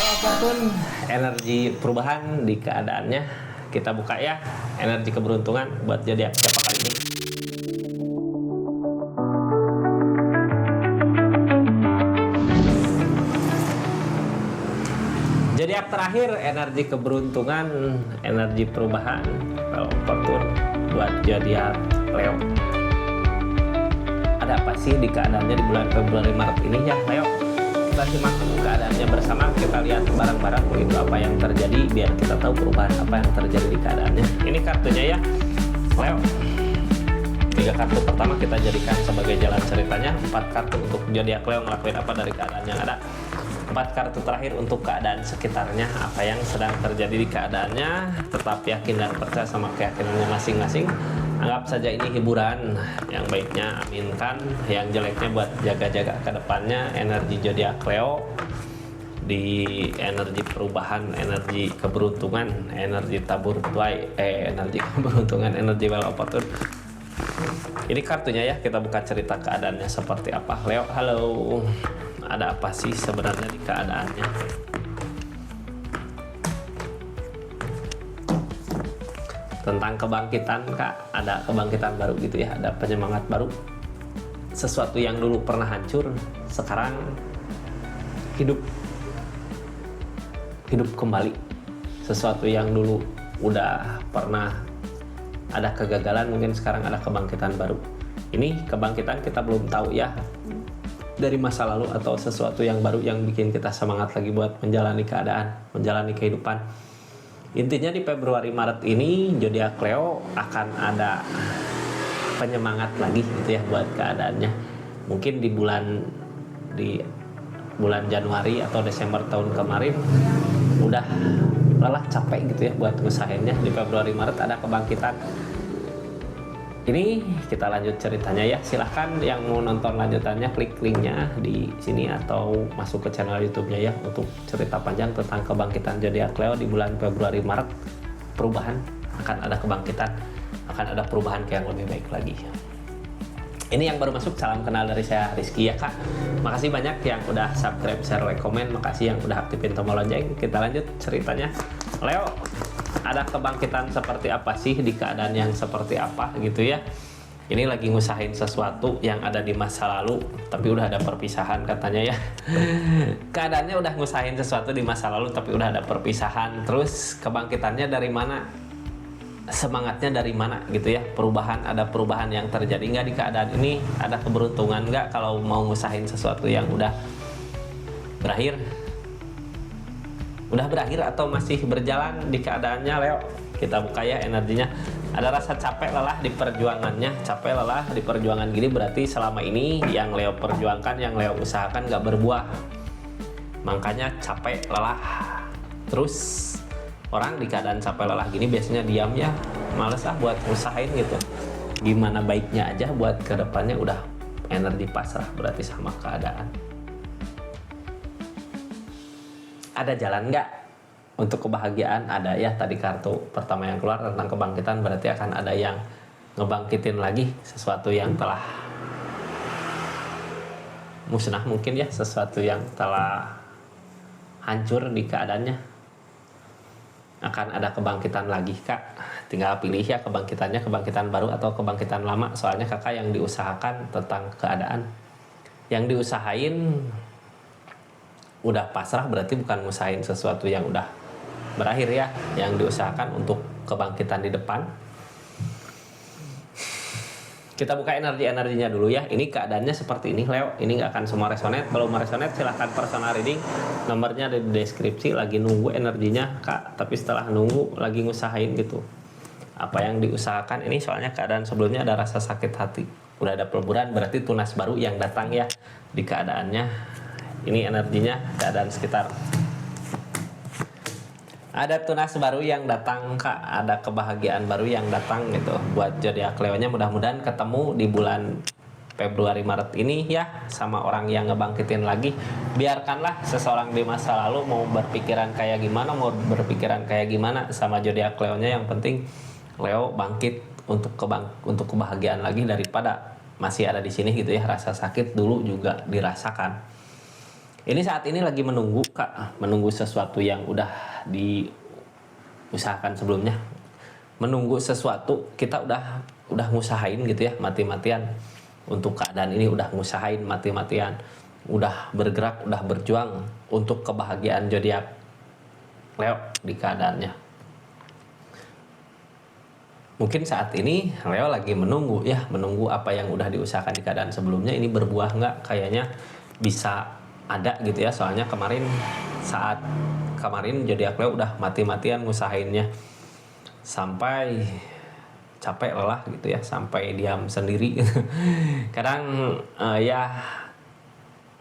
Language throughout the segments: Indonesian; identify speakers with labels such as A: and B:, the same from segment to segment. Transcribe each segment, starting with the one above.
A: apapun energi perubahan di keadaannya, kita buka ya energi keberuntungan buat zodiak siapa kali ini. Zodiak terakhir energi keberuntungan, energi perubahan kalau apapun buat zodiak Leo. Ada apa sih di keadaannya di bulan Februari Maret ini ya Leo? Kita simak keadaannya bersama, kita lihat bareng-bareng begitu apa yang terjadi biar kita tahu perubahan apa yang terjadi di keadaannya. Ini kartunya ya Leo. 3 kartu pertama kita jadikan sebagai jalan ceritanya, 4 kartu untuk zodiak Leo ngelakuin apa dari keadaan yang ada, 4 kartu terakhir untuk keadaan sekitarnya, apa yang sedang terjadi di keadaannya. Tetap yakin dan percaya sama keyakinannya masing-masing. Anggap saja ini hiburan, yang baiknya aminkan, yang jeleknya buat jaga-jaga ke depannya. Energi zodiak Leo di energi perubahan, energi keberuntungan, energi tabur tuai, energi keberuntungan, energi well opportune. Ini kartunya ya, kita buka cerita keadaannya seperti apa. Leo, halo. Ada apa sih sebenarnya di keadaannya? Tentang kebangkitan Kak, ada kebangkitan baru gitu ya, ada penyemangat baru. Sesuatu yang dulu pernah hancur, sekarang hidup kembali. Sesuatu yang dulu udah pernah ada kegagalan, mungkin sekarang ada kebangkitan baru. Ini kebangkitan kita belum tahu ya, dari masa lalu atau sesuatu yang baru yang bikin kita semangat lagi buat menjalani keadaan, menjalani kehidupan. Intinya di Februari Maret ini zodiak Leo akan ada penyemangat lagi gitu ya buat keadaannya. Mungkin di bulan Januari atau Desember tahun kemarin udah lelah capek gitu ya buat ngusahainnya. Di Februari Maret ada kebangkitan. Ini kita lanjut ceritanya ya. Silahkan yang mau nonton lanjutannya klik linknya di sini atau masuk ke channel YouTube-nya ya untuk cerita panjang tentang kebangkitan zodiak Leo di bulan Februari Maret. Perubahan, akan ada kebangkitan, akan ada perubahan ke yang lebih baik lagi. Ini yang baru masuk, salam kenal dari saya Rizky ya Kak. Makasih banyak yang udah subscribe, share, like, komen. Makasih yang udah aktifin tombol lonceng. Kita lanjut ceritanya. Leo, ada kebangkitan seperti apa sih di keadaan yang seperti apa gitu ya. Ini lagi ngusahain sesuatu yang ada di masa lalu tapi udah ada perpisahan katanya ya. Keadaannya udah ngusahain sesuatu di masa lalu tapi udah ada perpisahan. Terus kebangkitannya dari mana, semangatnya dari mana gitu ya. Perubahan, ada perubahan yang terjadi nggak di keadaan ini, ada keberuntungan nggak kalau mau ngusahain sesuatu yang udah berakhir atau masih berjalan di keadaannya Leo. Kita buka ya energinya. Ada rasa capek lelah di perjuangannya. Capek lelah di perjuangan gini berarti selama ini yang Leo perjuangkan, yang Leo usahakan gak berbuah. Makanya capek lelah. Terus orang di keadaan capek lelah gini biasanya diam ya, males buat usahain gitu. Gimana baiknya aja buat kedepannya, udah energi pasrah berarti sama keadaan. Ada jalan nggak untuk kebahagiaan? Ada ya, tadi kartu pertama yang keluar tentang kebangkitan berarti akan ada yang ngebangkitin lagi sesuatu yang telah musnah, mungkin ya, sesuatu yang telah hancur di keadaannya. Akan ada kebangkitan lagi Kak, tinggal pilih ya kebangkitannya, kebangkitan baru atau kebangkitan lama. Soalnya Kakak yang diusahakan tentang keadaan, yang diusahain udah pasrah berarti bukan ngusahain sesuatu yang udah berakhir ya, yang diusahakan untuk kebangkitan di depan. Kita buka energinya dulu ya. Ini keadaannya seperti ini Leo. Ini nggak akan semua resonate. Kalau mau resonate silahkan personal reading, nomornya ada di deskripsi. Lagi nunggu energinya Kak, tapi setelah nunggu lagi ngusahain gitu apa yang diusahakan. Ini soalnya keadaan sebelumnya ada rasa sakit hati, udah ada peleburan berarti tunas baru yang datang ya di keadaannya. Ini energinya keadaan sekitar. Ada tunas baru yang datang Kak, ada kebahagiaan baru yang datang gitu. Buat zodiak Leo-nya mudah-mudahan ketemu di bulan Februari Maret ini ya sama orang yang ngebangkitin lagi. Biarkanlah seseorang di masa lalu mau berpikiran kayak gimana, mau berpikiran kayak gimana sama zodiak Leo-nya, yang penting Leo bangkit untuk kebahagiaan lagi daripada masih ada di sini gitu ya. Rasa sakit dulu juga dirasakan. Ini saat ini lagi menunggu Kak, menunggu sesuatu yang udah diusahakan sebelumnya. Menunggu sesuatu, kita udah ngusahain gitu ya, mati-matian untuk keadaan ini, udah ngusahain mati-matian, udah bergerak, udah berjuang untuk kebahagiaan zodiak Leo di keadaannya. Mungkin saat ini Leo lagi menunggu ya, menunggu apa yang udah diusahakan di keadaan sebelumnya ini berbuah nggak, kayaknya bisa ada gitu ya. Soalnya kemarin zodiak Leo udah mati-matian ngusahainnya sampai capek lelah gitu ya, sampai diam sendiri. Kadang ya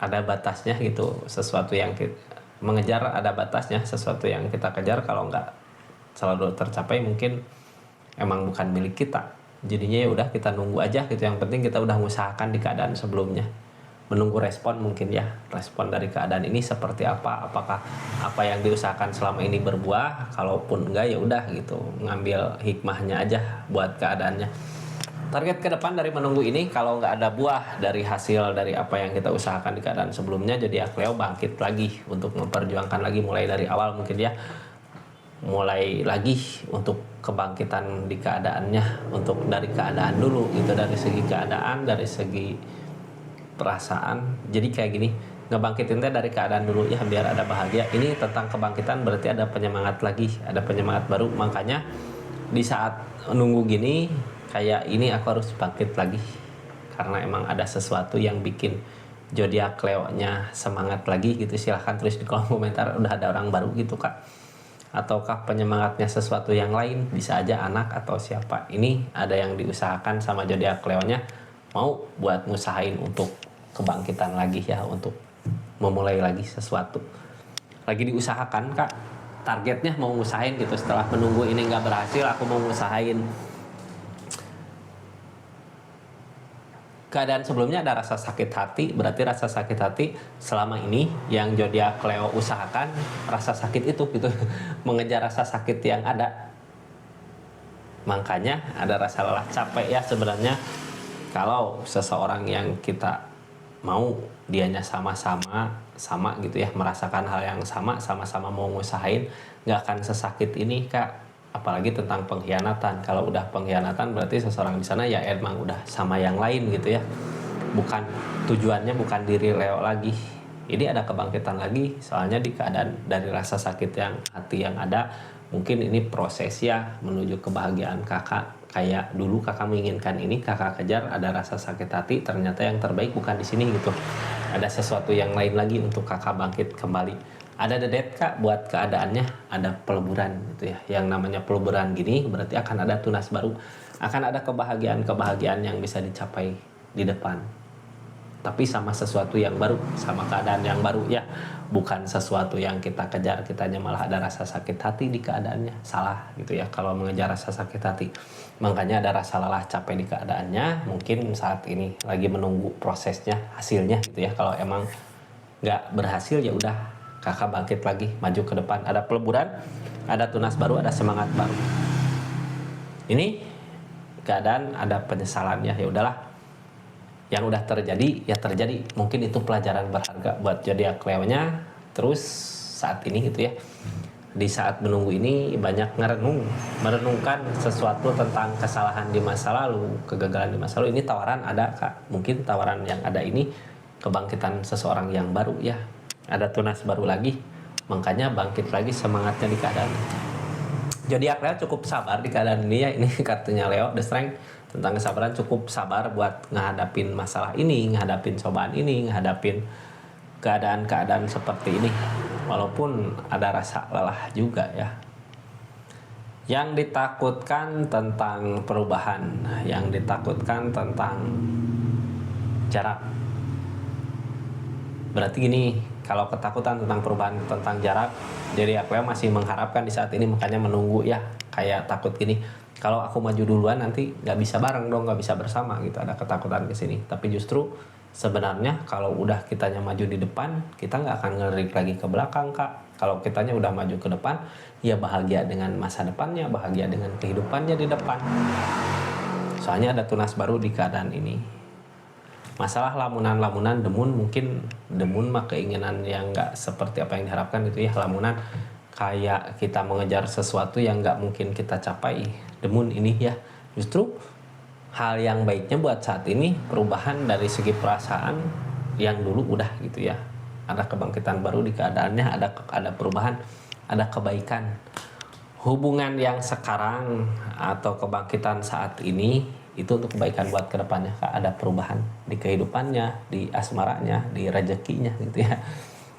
A: ada batasnya gitu, sesuatu yang kita mengejar ada batasnya, sesuatu yang kita kejar kalau nggak selalu tercapai mungkin emang bukan milik kita. Jadinya ya udah kita nunggu aja gitu, yang penting kita udah mengusahakan di keadaan sebelumnya. Menunggu respon mungkin ya, respon dari keadaan ini seperti apa, apakah apa yang diusahakan selama ini berbuah, kalaupun enggak ya udah gitu, ngambil hikmahnya aja buat keadaannya. Target ke depan dari menunggu ini, kalau nggak ada buah dari hasil dari apa yang kita usahakan di keadaan sebelumnya, jadi Leo bangkit lagi untuk memperjuangkan lagi mulai dari awal mungkin ya, mulai lagi untuk kebangkitan di keadaannya, untuk dari keadaan dulu gitu, dari segi keadaan, dari segi perasaan. Jadi kayak gini, ngebangkitin teh dari keadaan dulu ya biar ada bahagia. Ini tentang kebangkitan berarti ada penyemangat lagi, ada penyemangat baru. Makanya di saat nunggu gini kayak ini aku harus bangkit lagi, karena emang ada sesuatu yang bikin zodiak Leo-nya semangat lagi gitu. Silahkan tulis di kolom komentar, udah ada orang baru gitu Kak, ataukah penyemangatnya sesuatu yang lain, bisa aja anak atau siapa. Ini ada yang diusahakan sama zodiak Leo-nya, mau buat ngusahain untuk kebangkitan lagi ya, untuk memulai lagi sesuatu. Lagi diusahakan Kak, targetnya mau ngusahain gitu. Setelah menunggu ini nggak berhasil, aku mau ngusahain. Keadaan sebelumnya ada rasa sakit hati, berarti rasa sakit hati selama ini yang zodiak Leo usahakan, rasa sakit itu gitu. Mengejar rasa sakit yang ada, makanya ada rasa lelah capek ya sebenarnya. Kalau seseorang yang kita mau dianya sama gitu ya, merasakan hal yang sama-sama mau ngusahain, nggak akan sesakit ini Kak. Apalagi tentang pengkhianatan. Kalau udah pengkhianatan berarti seseorang di sana ya emang udah sama yang lain gitu ya. Bukan, tujuannya bukan diri Leo lagi. Ini ada kebangkitan lagi, soalnya di keadaan dari rasa sakit yang hati yang ada, mungkin ini proses ya menuju kebahagiaan kakak. Kayak dulu kakak menginginkan ini, kakak kejar, ada rasa sakit hati, ternyata yang terbaik bukan di sini gitu. Ada sesuatu yang lain lagi untuk kakak bangkit kembali. Ada dedet Kak buat keadaannya, ada peleburan gitu ya. Yang namanya peleburan gini berarti akan ada tunas baru, akan ada kebahagiaan yang bisa dicapai di depan. Tapi sama sesuatu yang baru, sama keadaan yang baru ya, bukan sesuatu yang kita kejar, kitanya malah ada rasa sakit hati di keadaannya. Salah gitu ya kalau mengejar rasa sakit hati. Makanya ada rasa lelah capek di keadaannya. Mungkin saat ini lagi menunggu prosesnya, hasilnya gitu ya. Kalau emang nggak berhasil ya udah, kakak bangkit lagi, maju ke depan. Ada peleburan, ada tunas baru, ada semangat baru. Ini keadaan ada penyesalan ya, ya udahlah. Yang udah terjadi ya terjadi. Mungkin itu pelajaran berharga buat zodiak Leo-nya. Terus saat ini gitu ya, di saat menunggu ini banyak merenungkan sesuatu tentang kesalahan di masa lalu, kegagalan di masa lalu. Ini tawaran ada Kak, mungkin tawaran yang ada ini kebangkitan seseorang yang baru ya, ada tunas baru lagi, makanya bangkit lagi semangatnya di keadaan. Zodiak Leo cukup sabar di keadaan ini ya. Ini kartunya Leo, The Strength, tentang kesabaran. Cukup sabar buat ngadapin masalah ini, ngadapin cobaan ini, ngadapin keadaan-keadaan seperti ini, walaupun ada rasa lelah juga ya. Yang ditakutkan tentang perubahan, yang ditakutkan tentang jarak. Berarti gini, kalau ketakutan tentang perubahan, tentang jarak, jadi aku masih mengharapkan di saat ini, makanya menunggu ya. Kayak takut gini, kalau aku maju duluan nanti nggak bisa bareng dong, nggak bisa bersama gitu. Ada ketakutan ke sini. Tapi justru sebenarnya kalau udah kitanya maju di depan, kita nggak akan ngelirik lagi ke belakang Kak. Kalau kitanya udah maju ke depan, ya bahagia dengan masa depannya, bahagia dengan kehidupannya di depan. Soalnya ada tunas baru di keadaan ini. Masalah lamunan mungkin demun mah keinginan yang nggak seperti apa yang diharapkan gitu ya. Lamunan kayak kita mengejar sesuatu yang nggak mungkin kita capai. Demun ini ya justru hal yang baiknya buat saat ini perubahan dari segi perasaan yang dulu udah gitu ya. Ada kebangkitan baru di keadaannya, ada perubahan, ada kebaikan. Hubungan yang sekarang atau kebangkitan saat ini itu untuk kebaikan buat kedepannya, Kak. Ada perubahan di kehidupannya, di asmaranya, di rezekinya gitu ya.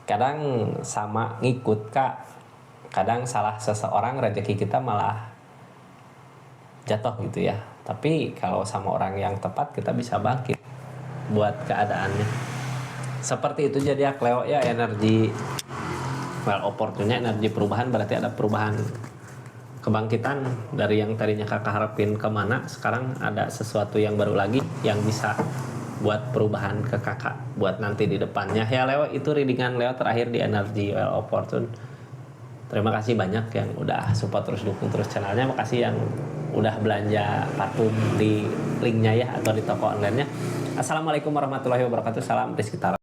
A: Kadang sama ngikut, Kak. Kadang salah seseorang rezeki kita malah jatuh gitu ya. Tapi kalau sama orang yang tepat kita bisa bangkit buat keadaannya. Seperti itu jadi ya Cleo ya, energi well opportunity, energi perubahan berarti ada perubahan kebangkitan dari yang tadinya kakak harapin kemana, sekarang ada sesuatu yang baru lagi yang bisa buat perubahan ke kakak buat nanti di depannya ya. Leo, itu readingan Leo terakhir di energi well opportune. Terima kasih banyak yang udah support terus, dukung terus channelnya. Makasih yang udah belanja parfum di linknya ya atau di toko online-nya. Assalamualaikum warahmatullahi wabarakatuh. Salam Rizky Tara.